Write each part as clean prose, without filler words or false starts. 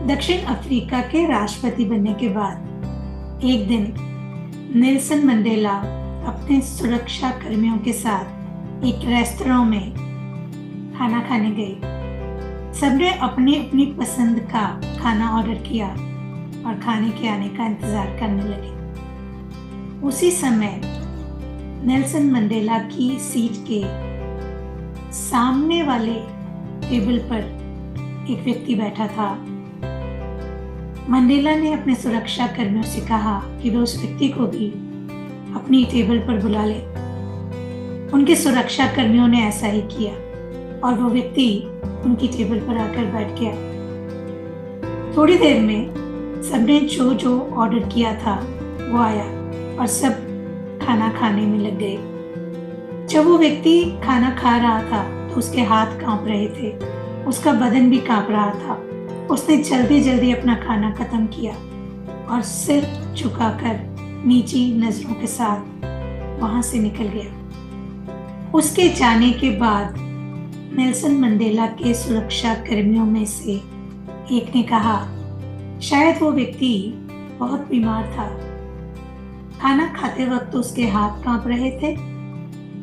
दक्षिण अफ्रीका के राष्ट्रपति बनने के बाद एक दिन नेल्सन मंडेला अपने सुरक्षा कर्मियों के साथ एक रेस्तरां में खाना खाने गए। सबने अपनी अपनी पसंद का खाना ऑर्डर किया और खाने के आने का इंतजार करने लगे। उसी समय नेल्सन मंडेला की सीट के सामने वाले टेबल पर एक व्यक्ति बैठा था। मंडेला ने अपने सुरक्षा कर्मियों से कहा कि वे उस व्यक्ति को भी अपनी टेबल पर बुला ले। उनके सुरक्षा कर्मियों ने ऐसा ही किया और वो व्यक्ति उनकी टेबल पर आकर बैठ गया। थोड़ी देर में सबने जो जो ऑर्डर किया था वो आया और सब खाना खाने में लग गए। जब वो व्यक्ति खाना खा रहा था तो उसके हाथ कांप रहे थे, उसका बदन भी कांप रहा था। उसने जल्दी जल्दी अपना खाना खत्म किया और सिर झुकाकर नीची नजरों के साथ वहां से निकल गया। उसके जाने के बाद नेल्सन मंडेला के सुरक्षा कर्मियों में से एक ने कहा, शायद वो व्यक्ति बहुत बीमार था। खाना खाते वक्त उसके हाथ कांप रहे थे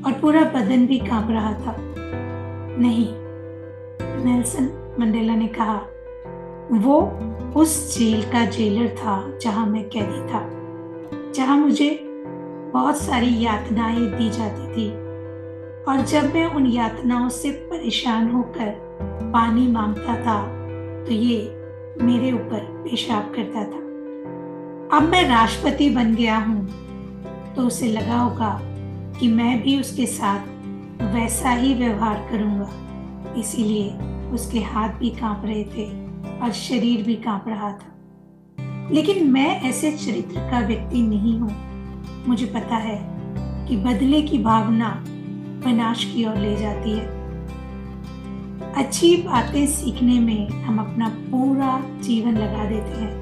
और पूरा बदन भी कांप रहा था। नहीं, नेल्सन मंडेला ने कहा, वो उस जेल का जेलर था जहां मैं कैदी था, जहां मुझे बहुत सारी यातनाएं दी जाती थी और जब मैं उन यातनाओं से परेशान होकर पानी मांगता था तो ये मेरे ऊपर पेशाब करता था। अब मैं राष्ट्रपति बन गया हूं तो उसे लगा होगा कि मैं भी उसके साथ वैसा ही व्यवहार करूंगा, इसीलिए उसके हाथ भी कांप रहे थे और शरीर भी कांप रहा था। लेकिन मैं ऐसे चरित्र का व्यक्ति नहीं हूं। मुझे पता है कि बदले की भावना विनाश की ओर ले जाती है। अच्छी बातें सीखने में हम अपना पूरा जीवन लगा देते हैं।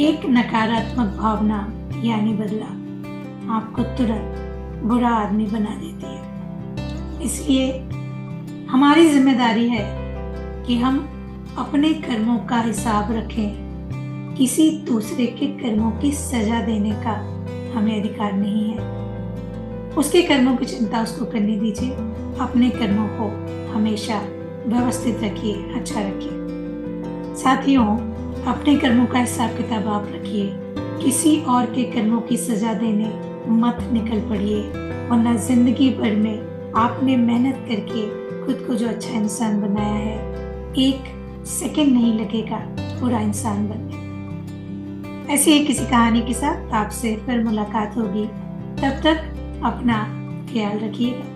एक नकारात्मक भावना यानी बदला आपको तुरंत बुरा आदमी बना देती है। इसलिए हमारी जिम्मेदारी है कि हम अपने कर्मों का हिसाब रखें। किसी दूसरे के कर्मों की सजा देने का हमें अधिकार नहीं है। उसके कर्मों की चिंता उसको करने दीजिए। अपने कर्मों को हमेशा व्यवस्थित रखिए, अच्छा रखिए। साथियों, अपने कर्मों का हिसाब किताब आप रखिए। किसी और के कर्मों की सजा देने मत निकल पड़िए, वरना जिंदगी भर में आपने मेहनत करके खुद को जो अच्छा इंसान बनाया है, एक सेकंड नहीं लगेगा पूरा इंसान बनने। ऐसी ही किसी कहानी के साथ आपसे फिर मुलाकात होगी। तब तक अपना ख्याल रखिएगा।